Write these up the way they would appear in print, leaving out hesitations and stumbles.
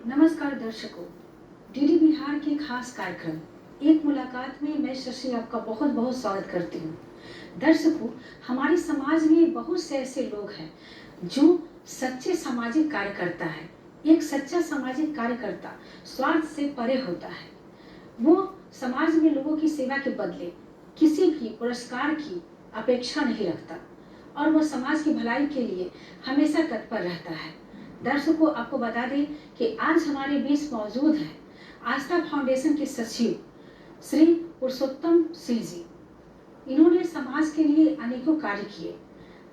नमस्कार दर्शकों, डीडी बिहार के खास कार्यक्रम एक मुलाकात में मैं शशि आपका बहुत बहुत स्वागत करती हूँ। दर्शकों, हमारे समाज में बहुत से ऐसे लोग हैं जो सच्चे सामाजिक कार्यकर्ता है। एक सच्चा सामाजिक कार्यकर्ता स्वार्थ से परे होता है। वो समाज में लोगों की सेवा के बदले किसी भी पुरस्कार की अपेक्षा नहीं रखता और वो समाज की भलाई के लिए हमेशा तत्पर रहता है। दर्शकों, आपको बता दें कि आज हमारे बीच मौजूद है आस्था फाउंडेशन के सचिव श्री पुरुषोत्तम सिंह जी। इन्होंने समाज के लिए अनेकों कार्य किए।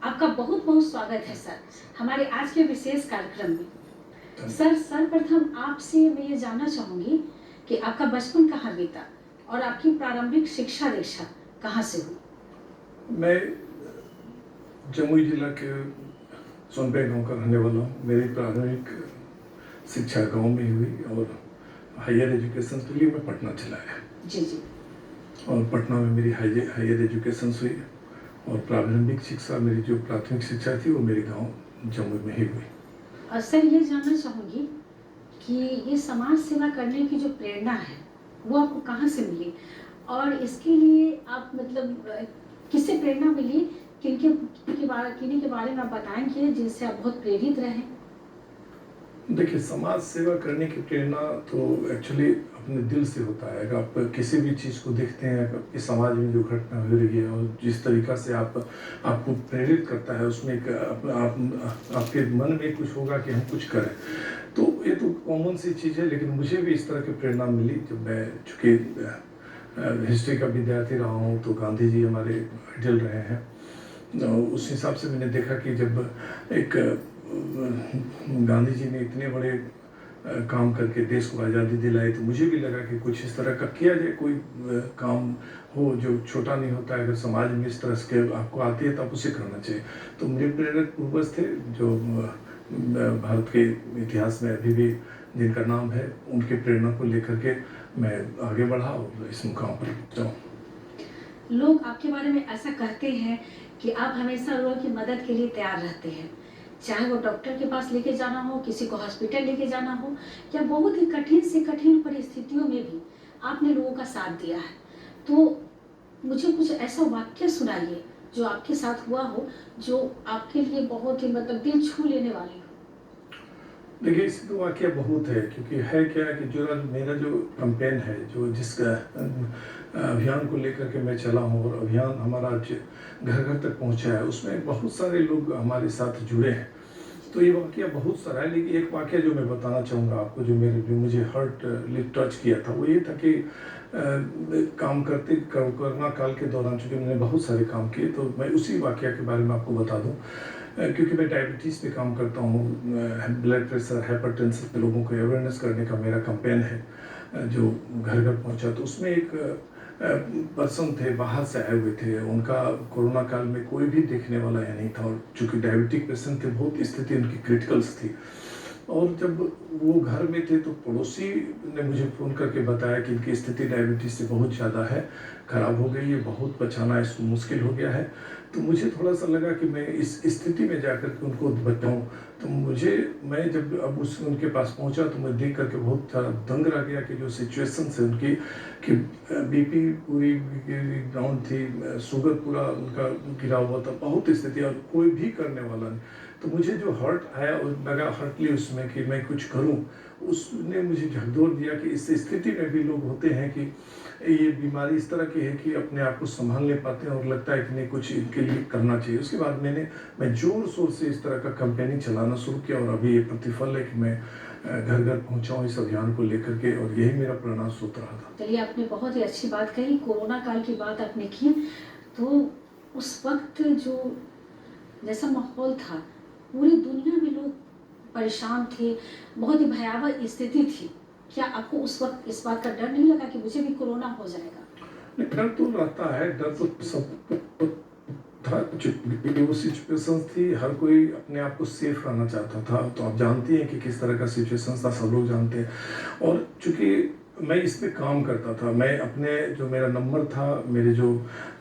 आपका बहुत बहुत स्वागत है सर हमारे आज के विशेष कार्यक्रम में। सर, सर्वप्रथम आपसे मैं ये जानना चाहूंगी कि आपका बचपन कहाँ बीता और आपकी प्रारंभिक शिक्षा दीक्षा कहाँ से हुई? मैं जमुई जिला के सोनपे गांव का रहने वाला हूँ। मेरी प्रारंभिक शिक्षा गांव में ही हुई और हायर एजुकेशन के लिए मैं पटना चला गया। जी जी। और पटना में मेरी हायर एजुकेशन हुई और प्रारंभिक शिक्षा, मेरी जो प्राथमिक शिक्षा थी वो मेरे गांव जमुई में ही हुई। सर, ये जानना चाहूँगी कि ये समाज सेवा करने की जो प्रेरणा है वो आपको कहाँ से मिली और इसके लिए आप मतलब किससे प्रेरणा मिली, किन्हीं के बारे में आप बताएंगे जिनसे आप बहुत प्रेरित रहे? देखिए, समाज सेवा करने की प्रेरणा तो एक्चुअली अपने दिल से होता है। अगर आप किसी भी चीज़ को देखते हैं कि समाज में जो घटना हो रही है और जिस तरीक़ा से आपको प्रेरित करता है, उसमें एक आपके मन में कुछ होगा कि हम कुछ करें। तो ये तो कॉमन सी चीज़ है, लेकिन मुझे भी इस तरह की प्रेरणा मिली जब मैं, चूँकि हिस्ट्री का विद्यार्थी रहा हूँ, तो गांधी जी हमारे आइडल रहे हैं। उस हिसाब से मैंने देखा कि जब एक गांधी जी ने इतने बड़े काम करके देश को आज़ादी दिलाई, तो मुझे भी लगा कि कुछ इस तरह का किया जाए, कोई काम हो जो छोटा नहीं होता है। अगर समाज में इस तरह से आपको आती है तो आप उसे करना चाहिए। तो मेरे प्रेरक पूर्वज थे जो भारत के इतिहास में अभी भी जिनका नाम है, उनकी प्रेरणा को लेकर के मैं आगे बढ़ा और इस मुकाम पर पहुँचा। लोग आपके बारे में ऐसा कहते हैं कि आप हमेशा लोगों की मदद के लिए तैयार रहते हैं, चाहे वो डॉक्टर के पास लेके जाना हो, किसी को हॉस्पिटल लेके जाना हो, या बहुत ही कठिन से कठिन परिस्थितियों में भी आपने लोगों का साथ दिया है। तो मुझे कुछ ऐसा वाक्य सुनाइए जो आपके साथ हुआ हो, जो आपके लिए बहुत ही मतलब दिल छू लेने वाली हो। देखिए, इससे तो वाक़या बहुत है, क्योंकि है क्या कि जो मेरा जो कैंपेन है, जो जिसका अभियान को लेकर के मैं चला हूँ और अभियान हमारा आज घर घर तक पहुँचा है, उसमें बहुत सारे लोग हमारे साथ जुड़े हैं। तो ये वाक़या बहुत सारा है, लेकिन एक वाक़या जो मैं बताना चाहूँगा आपको, जो मुझे टच किया था, वो ये था कि काम करते कोरोना काल के दौरान, चूँकि मैंने बहुत सारे काम किए, तो मैं उसी वाक़या के बारे में आपको बता दूँ। क्योंकि मैं डायबिटीज़ पे काम करता हूँ, ब्लड प्रेशर, हाइपरटेंशन के लोगों को अवेयरनेस करने का मेरा कैंपेन है, जो घर घर पहुँचा। तो उसमें एक पर्सन थे, बाहर से आए हुए थे। उनका कोरोना काल में कोई भी देखने वाला या नहीं था, और चूँकि डायबिटिक पेशेंट थे, बहुत स्थिति उनकी क्रिटिकल्स थी। और जब वो घर में थे तो पड़ोसी ने मुझे फ़ोन करके बताया कि इनकी स्थिति डायबिटीज़ से बहुत ज़्यादा है, ख़राब हो गई है, बहुत बचाना इसको मुश्किल हो गया है। तो मुझे थोड़ा-सा लगा कि मैं इस स्थिति में जाकर के उनको बचाऊँ। तो मैं जब अब उनके पास पहुँचा, तो मैं देख कर के बहुत ज़्यादा दंग रह गया कि जो सिचुएशंस है उनकी, कि बीपी पूरी डाउन थी, शुगर पूरा उनका गिरा हुआ था, बहुत स्थिति, और कोई भी करने वाला नहीं। तो मुझे जो हर्ट आया और लगा हर्टली उसमें कि मैं कुछ करूं, उसने मुझे झकझोर दिया कि इस स्थिति में भी लोग होते हैं कि ये बीमारी इस तरह की है कि अपने आप को संभाल नहीं पाते हैं, और लगता है कि नहीं, कुछ इनके लिए करना चाहिए। उसके बाद मैं जोर शोर से इस तरह का कैंपेनिंग चलाना शुरू किया, और अभी ये प्रतिफल है कि मैं घर घर पहुंचा हूँ इस अभियान को लेकर के, और यही मेरा प्रेरणा स्रोत रहा था। चलिए, आपने बहुत ही अच्छी बात कही, कोरोना काल की बात आपने की। तो उस वक्त जो जैसा माहौल था, पूरी दुनिया में लोग परेशान थे, बहुत ही भयावह स्थिति थी। क्या आपको उस वक्त इस बात का डर नहीं लगा कि मुझे भी कोरोना हो जाएगा? डर तो रहता है, डर तो सबको था। चूँकि वो सिचुएशंस थी, हर कोई अपने आप को सेफ रहना चाहता था। तो आप जानती हैं कि किस तरह का सिचुएशंस था, सब लोग जानते हैं। और चूँकि मैं इस पे काम करता था। मैं अपने जो मेरा नंबर था, मेरे जो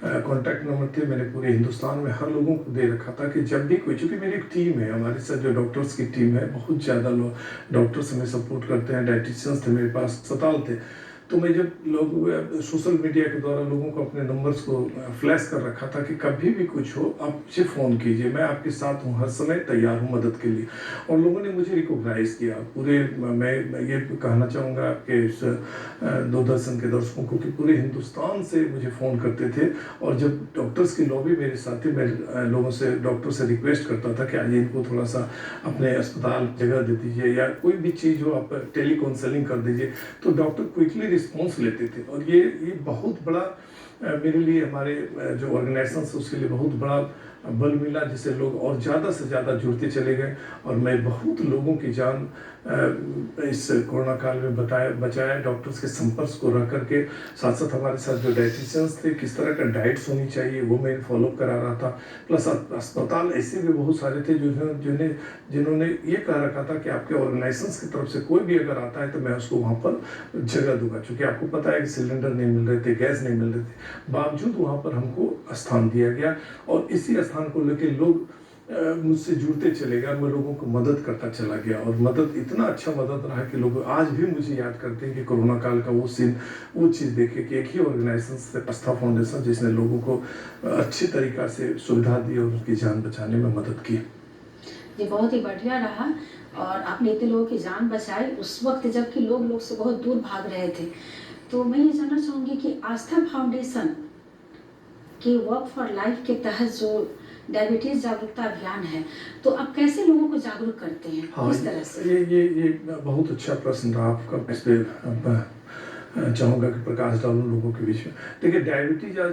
कॉन्टैक्ट नंबर थे, मैंने पूरे हिंदुस्तान में हर लोगों को दे रखा था कि जब भी कोई, चूँकि मेरी एक टीम है, हमारे साथ जो डॉक्टर्स की टीम है, बहुत ज़्यादा लोग डॉक्टर्स हमें सपोर्ट करते हैं, डायटिशियंस थे मेरे पास, अस्पताल थे। तो मैं जब लोग सोशल मीडिया के द्वारा लोगों को अपने नंबर्स को फ्लैश कर रखा था कि कभी भी कुछ हो आप मुझे फ़ोन कीजिए, मैं आपके साथ हूँ, हर समय तैयार हूँ मदद के लिए। और लोगों ने मुझे रिकॉग्नाइज़ किया पूरे। मैं ये कहना चाहूँगा कि इस दूरदर्शन के दर्शकों को कि पूरे हिंदुस्तान से मुझे फ़ोन करते थे। और जब डॉक्टर्स की लॉबी मेरे साथ थी, मैं लोगों से, डॉक्टर से रिक्वेस्ट करता था कि आज इनको थोड़ा सा अपने अस्पताल जगह दे दीजिए, या कोई भी चीज़ हो आप टेली काउंसलिंग कर दीजिए, तो डॉक्टर क्विकली रिस्पॉन्स लेते थे। और ये बहुत बड़ा मेरे लिए, हमारे जो ऑर्गेनाइजेशन है उसके लिए बहुत बड़ा बल मिला, जिससे लोग और ज़्यादा से ज़्यादा जुड़ते चले गए। और मैं बहुत लोगों की जान इस कोरोना काल में बचाया, डॉक्टर्स के संपर्क को रह करके। साथ साथ हमारे साथ जो डाइटिशियंस थे, किस तरह का डाइट्स होनी चाहिए वो मैं फॉलो करा रहा था। प्लस अस्पताल ऐसे भी बहुत सारे थे जिन्होंने ये कह रखा था कि आपके ऑर्गेनाइजेशन की तरफ से कोई भी अगर आता है तो मैं उसको वहाँ पर जगह दूंगा। क्योंकि आपको पता है कि सिलेंडर नहीं मिल रहे थे, गैस नहीं मिल रहे थे, बावजूद वहाँ पर हमको स्थान दिया गया। और इसी स्थान को लेकर लोग मुझसे जुड़ते चले गए, मैं लोगों को मदद करता चला गया। और मदद, इतना अच्छा मदद रहा कि लोग आज भी मुझे याद करते हैं कि कोरोना काल का वो सीन, वो चीज़ देखे कि एक ही ऑर्गेनाइजेशन, आस्था फाउंडेशन, जिसने लोगों को अच्छी तरीक़ा से सुविधा दी और उनकी जान बचाने में मदद की। ये बहुत ही बढ़िया रहा। और आपने इतने लोगों की जान बचाई उस वक्त जबकि लोग से बहुत दूर भाग रहे थे। तो मैं ये जानना चाहूँगी कि आस्था फाउंडेशन कि वर्क फॉर लाइफ के तहत जो डायबिटीज जागरूकता अभियान है, तो आप कैसे लोगों को जागरूक करते हैं? हाँ, किस तरह से? ये बहुत अच्छा प्रश्न रहा आपका। इस पे चाहूँगा कि प्रकाश डालूं लोगों के बीच में। देखिए, डायबिटीज आज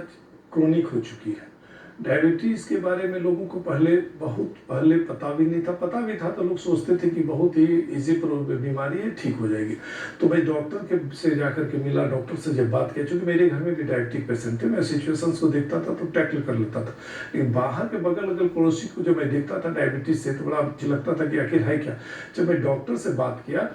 क्रोनिक हो चुकी है। डायबिटीज़ के बारे में लोगों को बहुत पहले पता भी नहीं था। पता भी था तो लोग सोचते थे कि बहुत ही इजी बीमारी है, ठीक हो जाएगी। तो मैं डॉक्टर के से जाकर के मिला, डॉक्टर से जब बात किया, चूँकि मेरे घर में भी डायबिटिक पेशेंट थे, मैं सिचुएशंस को देखता था तो टैकल कर लेता था। लेकिन बाहर के बगल अगल पड़ोसी को जब मैं देखता था डायबिटीज़ से, तो बड़ा मुझे लगता था कि आखिर है क्या। जब मैं डॉक्टर से बात किया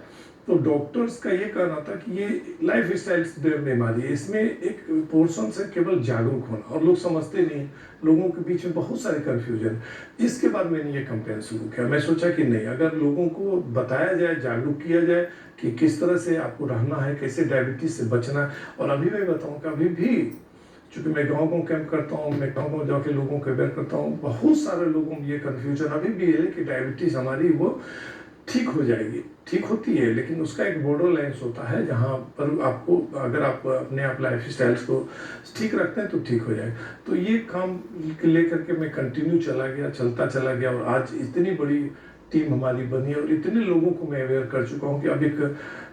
तो डॉक्टर्स का ये कहना था कि ये लाइफ स्टाइल बीमारी है, इसमें एक पोर्शन से केवल जागरूक होना, और लोग समझते नहीं, लोगों के बीच में बहुत सारे कन्फ्यूजन। इसके बाद मैंने ये कैंपेन शुरू किया। मैं सोचा कि नहीं, अगर लोगों को बताया जाए, जागरूक किया जाए कि किस तरह से आपको रहना है, कैसे डायबिटीज से बचना है। और अभी मैं बताऊँ कि अभी भी, चूँकि मैं गाँव कैंप करता हूँ, मैं गाँव जाके लोगों को अवेयर करता हूँ, बहुत सारे लोगों में ये कन्फ्यूजन अभी भी है कि डायबिटीज़ हमारी वो ठीक हो जाएगी। ठीक होती है, लेकिन उसका एक बॉर्डर लाइन्स होता है जहाँ पर आपको, अगर आप अपने आप लाइफ स्टाइल्स को ठीक रखते हैं तो ठीक हो जाएगा। तो ये काम लेकर के मैं कंटिन्यू चलता चला गया। और आज इतनी बड़ी टीम हमारी बनी है और इतने लोगों को मैं अवेयर कर चुका हूँ कि अब एक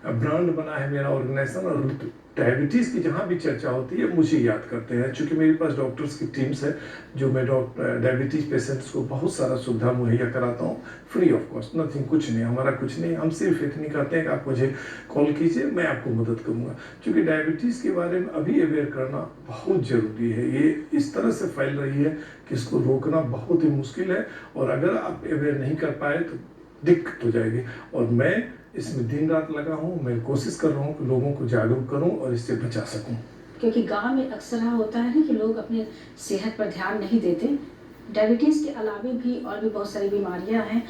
ब्रांड बना है मेरा ऑर्गेनाइजेशन। और डायबिटीज़ की जहाँ भी चर्चा होती है मुझे याद करते हैं, क्योंकि मेरे पास डॉक्टर्स की टीम्स है जो मैं डायबिटीज़ पेशेंट्स को बहुत सारा सुविधा मुहैया कराता हूँ, फ्री ऑफ कॉस्ट, नथिंग, कुछ नहीं, हमारा कुछ नहीं। हम सिर्फ इतनी करते हैं कि आप मुझे कॉल कीजिए, मैं आपको मदद करूँगा। क्योंकि डायबिटीज़ के बारे में अभी अवेयर करना बहुत ज़रूरी है। ये इस तरह से फैल रही है कि इसको रोकना बहुत ही मुश्किल है। और अगर आप अवेयर नहीं कर पाए तो दिक्कत हो जाएगी। और मैं इसमें दिन रात लगा हूँ, मैं कोशिश कर रहा हूँ कि लोगों को जागरूक करूँ और इससे बचा सकूँ। क्योंकि गांव में अक्सर होता है ना कि लोग अपने सेहत पर ध्यान नहीं देते। डायबिटीज़ के अलावा भी और भी बहुत सारी बीमारियां हैं,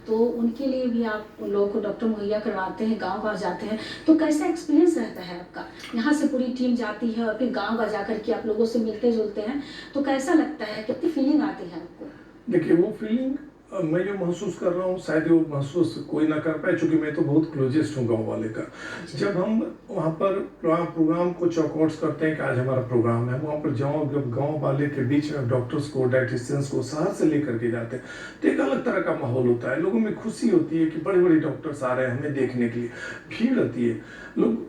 तो उनके लिए भी आप उन लोगों को डॉक्टर मुहैया करवाते हैं, गांव जाते हैं। तो कैसा एक्सपीरियंस रहता है आपका? यहाँ से पूरी टीम जाती है और फिर गांव जाकर के आप लोगों से मिलते जुलते हैं, तो कैसा लगता है, कितनी फीलिंग आती है आपको? देखिए, वो फीलिंग मैं जो महसूस कर रहा हूँ शायद वो महसूस कोई ना कर पाए, क्योंकि मैं तो बहुत क्लोजेस्ट हूँ गांव वाले का। जब हम वहाँ पर प्रोग्राम को चॉकआउट्स करते हैं कि आज हमारा प्रोग्राम है, वहाँ पर जाओ, जब गांव वाले के बीच में डॉक्टर्स को, डाइटिशियंस को शहर से लेकर के जाते हैं, तो एक अलग तरह का माहौल होता है। लोगों में खुशी होती है कि बड़े बड़े डॉक्टर्स आ रहे हैं हमें देखने के लिए, भीड़ होती है, लोग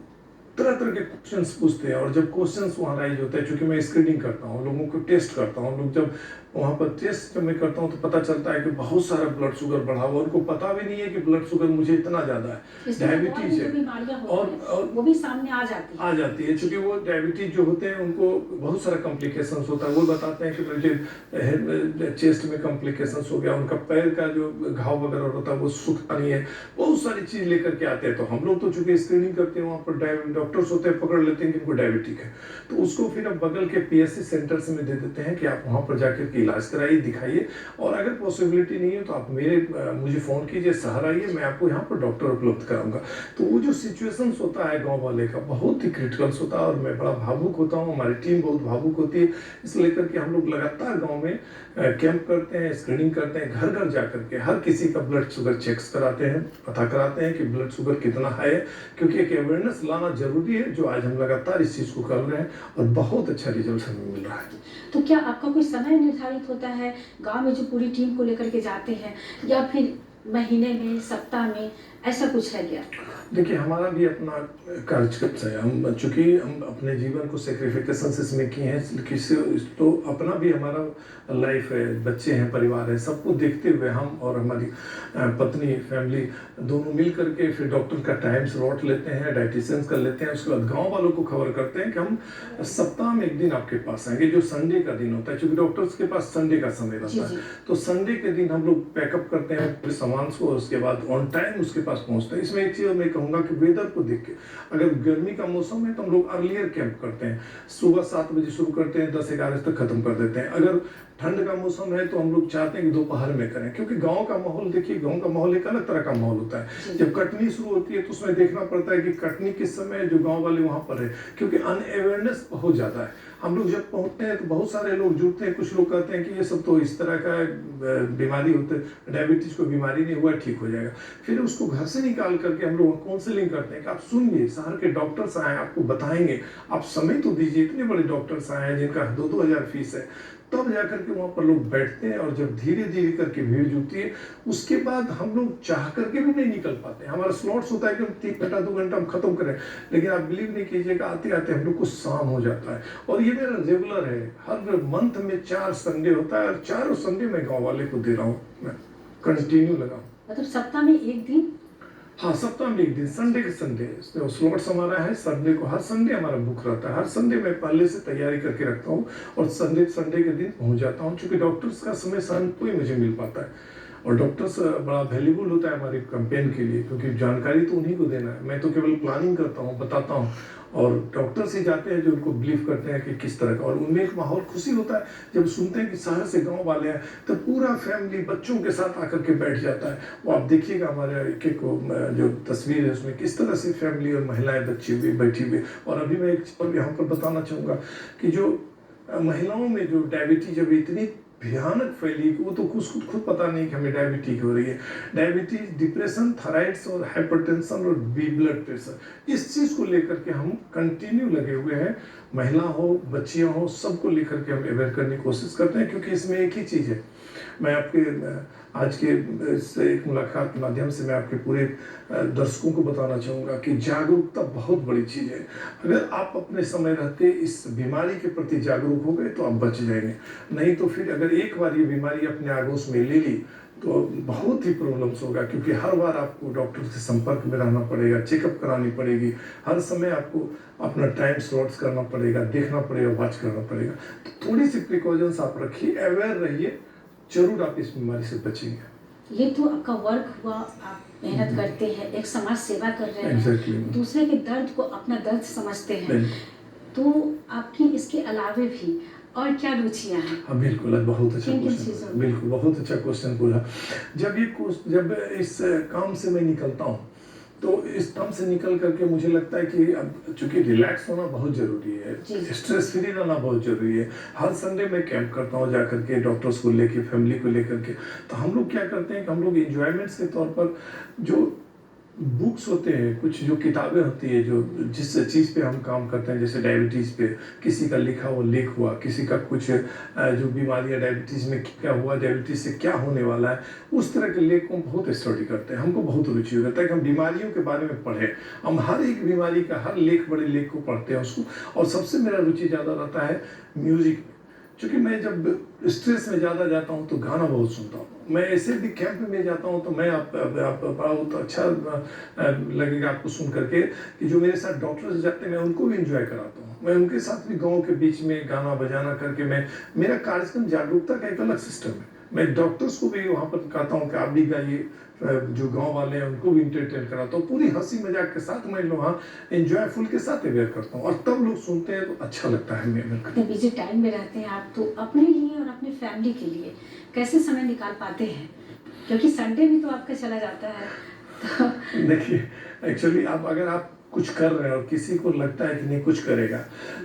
तरह तरह के क्वेश्चंस पूछते हैं। और जब क्वेश्चंस वहाँ राइज होते हैं, चूँकि मैं स्क्रीनिंग करता हूँ, लोगों को टेस्ट करता हूँ, लोग जब वहाँ पर टेस्ट जब मैं करता हूँ तो पता चलता है कि बहुत सारा ब्लड शुगर बढ़ा हुआ, उनको पता भी नहीं है कि ब्लड शुगर मुझे इतना ज़्यादा है, इसमें और भी डायबिटीज़ जो है। बीमारियां होती और हैं और वो भी सामने आ जाती आ हैं। जाती है, चूँकि वो डायबिटीज़ जो होते हैं उनको बहुत सारा कॉम्प्लिकेशंस होता है। वो बताते हैं कि मुझे चेस्ट में कॉम्प्लिकेशंस हो गया, उनका पैर का जो घाव वगैरह होता है वो सूखता नहीं है, बहुत सारी चीज़ लेकर के आते हैं। तो हम लोग तो चूँकि स्क्रीनिंग करते हैं, वहाँ पर डॉक्टर्स होते हैं, पकड़ लेते हैं कि इनको डायबिटिक है, तो उसको फिर अब बगल के पीएससी सेंटर्स में दे देते हैं कि आप वहाँ पर जाकर के इलाज कराइए, दिखाइए, और अगर पॉसिबिलिटी नहीं है तो आप मुझे फ़ोन कीजिए, शहर आइए, मैं आपको यहाँ पर डॉक्टर उपलब्ध कराऊंगा। तो वो जो सिचुएशंस होता है गांव वाले का बहुत ही क्रिटिकल्स होता है, और मैं बड़ा भावुक होता हूँ, हमारी टीम बहुत भावुक होती है। इस लेकर के हम लोग लगातार गांव में कैंप करते हैं, स्क्रीनिंग करते हैं, घर घर जा करके हर किसी का ब्लड शुगर चेक्स कराते हैं, पता कराते हैं कि ब्लड शुगर कितना है, क्योंकि एक अवेयरनेस लाना जरूरी है, जो आज हम लगातार इस चीज़ को कर रहे हैं, और बहुत अच्छा रिजल्ट हमें मिल रहा है। तो क्या आपका कोई समय निर्धारित होता है गांव में जो पूरी टीम को लेकर के जाते हैं, या फिर महीने में, सप्ताह में, ऐसा कुछ है क्या? देखिए, हमारा भी अपना कार्यक्षेत्र है, हम चूंकि हम अपने जीवन को सेक्रीफिकेशंस इसमें किए हैं, किसी तो अपना भी हमारा लाइफ है, बच्चे हैं, परिवार है, सबको देखते हुए हम और हमारी पत्नी, फैमिली दोनों मिल करके फिर डॉक्टर का टाइम स्लॉट लेते हैं, डाइटिशियंस कर लेते हैं, उसके बाद गांव वालों को खबर करते हैं कि हम सप्ताह में एक दिन आपके पास आएंगे, जो संडे का दिन होता है, क्योंकि डॉक्टर्स के पास संडे का समय रहता है। तो संडे के दिन हम लोग पैकअप करते हैं पूरे सामान को, उसके बाद ऑन टाइम उसके पास पहुंचते हैं। इसमें एक चीज़ मैं कहूँगा कि वेदर को देख के, अगर गर्मी का मौसम है तो हम लोग अर्लियर कैंप करते हैं, सुबह 7 बजे शुरू करते हैं, 10-11 तक खत्म कर देते हैं। अगर ठंड का मौसम है तो हम लोग चाहते हैं कि दोपहर में करें, क्योंकि गांव का माहौल देखिए, गांव का माहौल एक अलग तरह का माहौल होता है। जब कटनी शुरू होती है तो उसमें देखना पड़ता है कि कटनी किस समय जो गांव वाले वहां पर है, क्योंकि अनअवेयरनेस बहुत ज़्यादा है। हम लोग जब पहुंचते हैं तो बहुत सारे लोग जुड़ते हैं, कुछ लोग कहते हैं कि ये सब तो इस तरह का बीमारी होते है, डायबिटीज को बीमारी नहीं हुआ, ठीक हो जाएगा। फिर उसको घर से निकाल करके हम लोग काउंसलिंग करते हैं कि आप सुनिए, शहर के डॉक्टर्स आए, आपको बताएंगे, आप समय तो दीजिए, इतने बड़े डॉक्टर्स आए हैं जिनका 2-2 हज़ार फीस है। तब जाकर के वहाँ पर लोग बैठते हैं, और जब धीरे धीरे करके भीड़ जुटती है, उसके बाद हम लोग चाह करके भी नहीं निकल पाते। हमारा स्लॉट्स होता है कि 3 घंटा 2 घंटा हम खत्म करें, लेकिन आप बिलीव नहीं कीजिएगा, आते आते हम लोग को शाम हो जाता है। और ये मेरा रेगुलर है, हर मंथ में 4 संडे होता है, और 4 संडे मैं गाँव वाले को दे रहा हूँ, मैं कंटिन्यू लगा। मतलब सप्ताह में एक दिन? हाँ, सप्ताह में एक दिन, संडे के संडे स्लॉट्स हमारा है। संडे को हर संडे हमारा बुक रहता है, हर संडे मैं पहले से तैयारी करके रखता हूँ, और संडे के दिन पहुँच जाता हूँ, क्योंकि डॉक्टर्स का समय शाम को ही मुझे मिल पाता है, और डॉक्टर्स बड़ा वैल्यूबल होता है हमारे कैंपेन के लिए, क्योंकि जानकारी तो उन्हीं को देना है, मैं तो केवल प्लानिंग करता हूँ, बताता हूँ, और डॉक्टर्स ही जाते हैं जो उनको बिलीव करते हैं कि किस तरह का। और उनमें एक माहौल खुशी होता है जब सुनते हैं कि शहर से गांव वाले हैं, तो पूरा फैमिली बच्चों के साथ आकर के बैठ जाता है। वो आप देखिएगा हमारे एक जो तस्वीर है उसमें किस तरह से फैमिली और महिलाएं बच्ची हुई बैठी हुई। और अभी मैं एक चीज़ यहाँ पर बताना चाहूँगा कि जो महिलाओं में जो डायबिटीज अभी इतनी भयानक फैली, वो तो खुद पता नहीं कि हमें डायबिटीज हो रही है। डायबिटीज, डिप्रेशन, थायराइड्स और हाइपरटेंशन और ब्लड प्रेशर, इस चीज़ को लेकर के हम कंटिन्यू लगे हुए हैं। महिला हो, बच्चियां हो, सबको लेकर के हम अवेयर करने की कोशिश करते हैं, क्योंकि इसमें एक ही चीज़ है। मैं आपके आज के इस एक मुलाकात के माध्यम से मैं आपके पूरे दर्शकों को बताना चाहूँगा कि जागरूकता बहुत बड़ी चीज़ है। अगर आप अपने समय रहते इस बीमारी के प्रति जागरूक हो गए तो आप बच जाएंगे, नहीं तो फिर अगर एक बार ये बीमारी अपने आगोश में ले ली तो बहुत ही प्रॉब्लम्स होगा, क्योंकि हर बार आपको डॉक्टर से संपर्क में रहना पड़ेगा, चेकअप करानी पड़ेगी, हर समय आपको अपना टाइम स्लॉट्स करना पड़ेगा, देखना पड़ेगा, वॉच करना पड़ेगा। तो थोड़ी सी प्रिकॉशंस आप रखिए, अवेयर रहिए, जरूर आप इस बीमारी से बचेंगे। ये तो आपका वर्क हुआ, आप मेहनत करते हैं, एक समाज सेवा कर रहे हैं, Exactly. दूसरे के दर्द को अपना दर्द समझते हैं, तो आपकी इसके अलावे भी और क्या रुचियां हैं? हाँ, बिल्कुल, बहुत अच्छा क्वेश्चन, बिल्कुल बहुत अच्छा क्वेश्चन पूछा। जब इस काम से मैं निकलता हूँ तो इस काम से निकल करके मुझे लगता है कि अब चूंकि रिलैक्स होना बहुत ज़रूरी है, स्ट्रेस फ्री रहना बहुत ज़रूरी है। हर संडे मैं कैंप करता हूँ जा करके, डॉक्टर्स को लेके, फैमिली को लेकर के। तो हम लोग क्या करते हैं कि हम लोग एंजॉयमेंट्स के तौर पर जो बुक्स होते हैं, कुछ जो किताबें होती है, जो जिस चीज़ पे हम काम करते हैं, जैसे डायबिटीज़ पे किसी का लिखा हुआ लेख हुआ, किसी का कुछ जो बीमारियां डायबिटीज़ में क्या हुआ, डायबिटीज़ से क्या होने वाला है, उस तरह के लेख को हम बहुत स्टडी करते हैं। हमको बहुत रुचि होता है कि हम बीमारियों के बारे में पढ़ें, हम हर एक बीमारी का हर लेख, बड़े लेख को पढ़ते हैं उसको। और सबसे मेरा रुचि ज़्यादा रहता है म्यूज़िक में। क्योंकि मैं जब स्ट्रेस में ज़्यादा जाता हूँ तो गाना बहुत सुनता हूँ। मैं ऐसे भी कैंप में जाता हूँ तो मैं आप बहुत अच्छा लगेगा आपको सुन करके कि जो मेरे साथ डॉक्टर्स जाते हैं मैं उनको भी इंजॉय कराता हूँ। मैं उनके साथ भी गाँव के बीच में गाना बजाना करके मैं मेरा कार्यक्रम जागरूकता का एक अलग सिस्टम है। मैं डॉक्टर्स को भी वहाँ पर कहता हूँ कि आप भी गाइए, जो गांव वाले हैं उनको भी इंटरटेन कराता हूँ, पूरी हंसी मजाक के साथ मैं वहाँ एंजॉयफुल के साथ अवेयर करता हूँ और तब लोग सुनते हैं तो अच्छा लगता है मेरे को। इतने बिजी टाइम में रहते हैं आप, तो अपने लिए और अपने फैमिली के लिए कैसे समय निकाल पाते हैं, क्योंकि संडे भी तो आपका चला जाता है तो देखिए, एक्चुअली आप अगर आप कुछ कर रहे हैं और किसी को लगता है कि नहीं कुछ करेगा,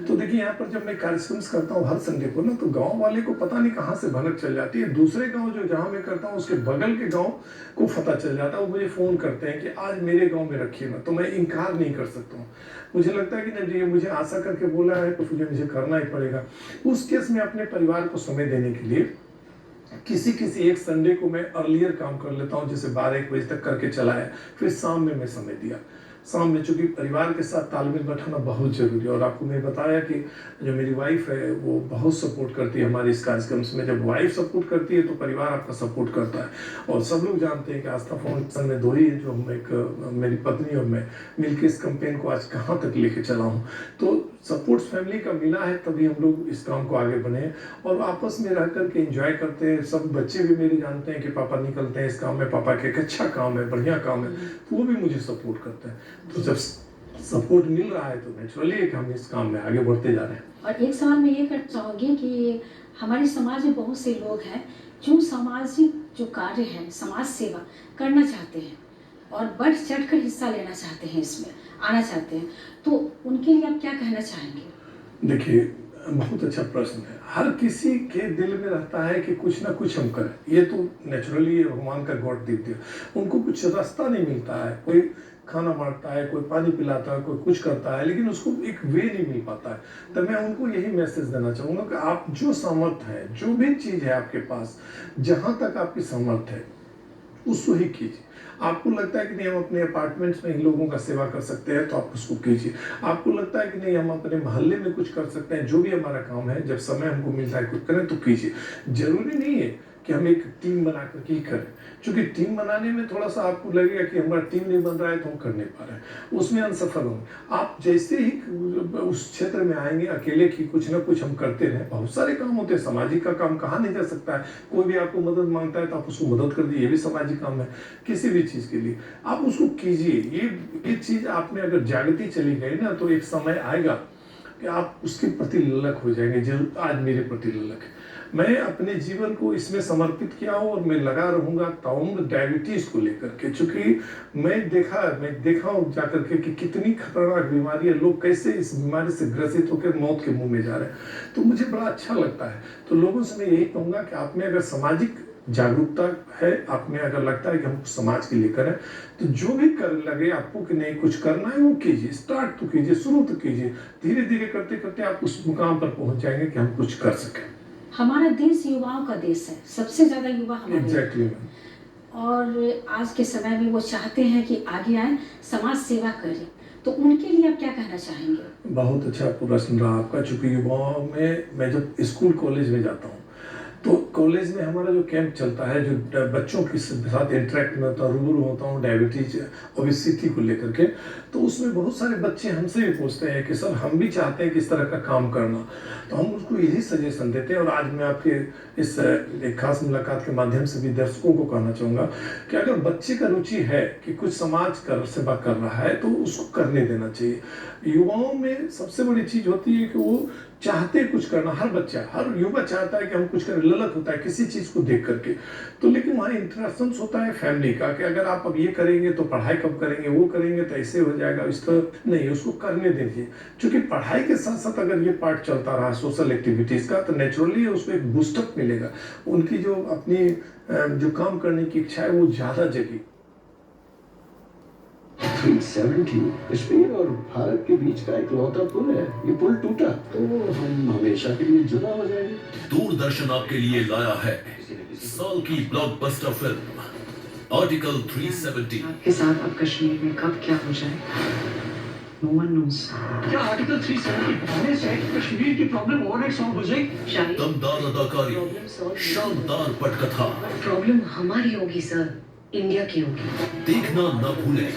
तो देखिए यहाँ पर जब मैं कार्यक्रम करता हूँ हर संडे को ना, तो गांव वाले को पता नहीं कहाँ से भनक चल जाती है। दूसरे गांव जो जहाँ मैं करता हूँ उसके बगल के गांव को पता चल जाता है। वो मुझे फ़ोन करते हैं कि आज मेरे गाँव में रखिए ना, तो मैं इनकार नहीं कर सकता हूँ। मुझे लगता है कि नहीं, ये मुझे आशा करके बोला है तो मुझे करना ही पड़ेगा। उस केस में अपने परिवार को समय देने के लिए किसी एक संडे को मैं अर्लियर काम कर लेता हूँ, जैसे 12-1 बजे तक करके चलाया, फिर शाम में मैं समय दिया। शाम में चूंकि परिवार के साथ तालमेल बैठाना बहुत जरूरी है, और आपको मैं बताया कि जो मेरी वाइफ है वो बहुत सपोर्ट करती है हमारे इस कार्यक्रम में। जब वाइफ सपोर्ट करती है तो परिवार आपका सपोर्ट करता है। और सब लोग जानते हैं कि आस्था फाउंडेशन में 2 ही है जो हम एक मेरी पत्नी और मैं मिलकर इस कैंपेन को आज कहाँ तक लेके चला हूँ। तो सपोर्ट फैमिली का मिला है तभी हम लोग इस काम को आगे बढ़े और आपस में रह करके एंजॉय करते हैं। सब बच्चे भी मेरे जानते हैं कि पापा निकलते हैं इस काम में, पापा के एक अच्छा काम है, बढ़िया काम है, तो वो भी मुझे सपोर्ट करते हैं। तो जब सपोर्ट मिल रहा है तो नेचुरली है कि हम इस काम में आगे बढ़ते जा रहे हैं। और एक सवाल मैं ये करना चाहूँगी कि हमारे समाज में बहुत से लोग हैं जो सामाजिक जो कार्य है, समाज सेवा करना चाहते हैं और बढ़ चढ़ कर हिस्सा लेना चाहते हैं, इसमें आना चाहते हैं, तो उनके लिए आप क्या कहना चाहेंगे? देखिए, बहुत अच्छा प्रश्न है। हर किसी के दिल में रहता है कि कुछ ना कुछ हम करें, ये तो नेचुरली भगवान का गॉड दे दिया। उनको कुछ रास्ता नहीं मिलता है, कोई खाना बांटता है, कोई पानी पिलाता है, कोई कुछ करता है, लेकिन उसको एक वे नहीं मिल पाता है। तो मैं उनको यही मैसेज देना चाहूँगा कि आप जो सामर्थ्य है, जो भी चीज़ है आपके पास, जहाँ तक आपकी सामर्थ्य है उसको ही कीजिए। आपको लगता है कि नहीं हम अपने अपार्टमेंट्स में ही लोगों का सेवा कर सकते हैं तो आप उसको कीजिए। आपको लगता है कि नहीं हम अपने मोहल्ले में कुछ कर सकते हैं, जो भी हमारा काम है, जब समय हमको मिलता है कुछ करें तो कीजिए। जरूरी नहीं है कि हम एक टीम बना करके ही करें, क्योंकि टीम बनाने में थोड़ा सा आपको लगेगा कि हमारा टीम नहीं बन रहा है तो हम कर नहीं पा रहे हैं, उसमें अनसफल होंगे। आप जैसे ही उस क्षेत्र में आएंगे अकेले की कुछ ना कुछ हम करते रहें। बहुत सारे काम होते हैं, सामाजिक का काम कहा नहीं जा सकता है। कोई भी आपको मदद मांगता है तो आप उसको मदद कर दीजिए, ये भी सामाजिक काम है। किसी भी चीज़ के लिए आप उसको कीजिए। ये चीज़ आप में अगर जागृति चली गई ना तो एक समय आएगा कि आप उसके प्रति ललक हो जाएंगे। जरूर आज मेरे प्रति ललक है, मैं अपने जीवन को इसमें समर्पित किया हूँ और मैं लगा रहूंगा ताउम्र डायबिटीज को लेकर के, चूंकि मैं देखा हूँ जाकर के कि कितनी खतरनाक बीमारी है, लोग कैसे इस बीमारी से ग्रसित होकर मौत के मुंह में जा रहे हैं। तो मुझे बड़ा अच्छा लगता है। तो लोगों से मैं यही कहूँगा कि आप में अगर सामाजिक जागरूकता है, आप में अगर लगता है कि हम समाज के लिए करें, तो जो भी कर लगे आपको कि नहीं कुछ करना है वो कीजिए। स्टार्ट तो कीजिए, शुरू तो कीजिए। धीरे धीरे करते करते आप उस मुकाम पर पहुंच जाएंगे कि हम कुछ कर सकें। हमारा देश युवाओं का देश है, सबसे ज़्यादा युवा हमारे एग्जैक्टली। और आज के समय में वो चाहते हैं कि आगे आए, समाज सेवा करें, तो उनके लिए आप क्या कहना चाहेंगे? बहुत अच्छा प्रश्न रहा आपका। चूंकि युवाओं में मैं जब स्कूल कॉलेज में जाता हूँ तो कॉलेज में हमारा जो कैंप चलता है, जो बच्चों के साथ इंटरेक्ट में होता हूँ, रूबरू होता हूँ डायबिटीज ओबेसिटी को लेकर के, तो उसमें बहुत सारे बच्चे हमसे भी पूछते हैं कि सर हम भी चाहते हैं कि इस तरह का काम करना। तो हम उसको यही सजेशन देते हैं। और आज मैं आपके इस एक खास मुलाकात के माध्यम से भी दर्शकों को कहना चाहूँगा कि अगर बच्चे का रुचि है कि कुछ समाज का सेवा कर रहा है तो उसको करने देना चाहिए। युवाओं में सबसे बड़ी चीज़ होती है कि वो चाहते कुछ करना। हर बच्चा, हर युवा चाहता है कि हम कुछ करें, ललक होता है किसी चीज़ को देख करके। तो लेकिन वहाँ इंटरेक्शन होता है फैमिली का कि अगर आप अब ये करेंगे तो पढ़ाई कब करेंगे, वो करेंगे तो ऐसे हो जाएगा, इस तरह नहीं, उसको करने दीजिए। क्योंकि पढ़ाई के साथ साथ अगर ये पार्ट चलता रहा सोशल एक्टिविटीज़ का तो नेचुरली उसको एक बूस्टअप मिलेगा। उनकी जो अपनी जो काम करने की इच्छा है वो ज़्यादा जगी। 370 कश्मीर और भारत के बीच का इकलौता पुल है। ये पुल टूटा तो हम हमेशा के लिए जुदा हो जाएंगे। दूरदर्शन आपके लिए लाया है साल की ब्लॉकबस्टर फिल्म आर्टिकल 370। आपके साथ अब कश्मीर में कब क्या हो जाए No one knows. क्या आर्टिकल 370 हटाने से कश्मीर की प्रॉब्लम ओवरनाइट सॉल्व हो जाएगी? शायद दमदार अदाकारी, शानदार पटकथा, प्रॉब्लम हमारी होगी सर, इंडिया की होगी। देखना न भूलें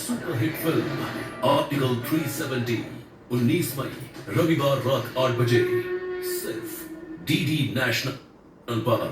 सुपरहिट फिल्म आर्टिकल 370 19 मई रविवार रात 8 बजे सिर्फ डीडी नेशनल पर।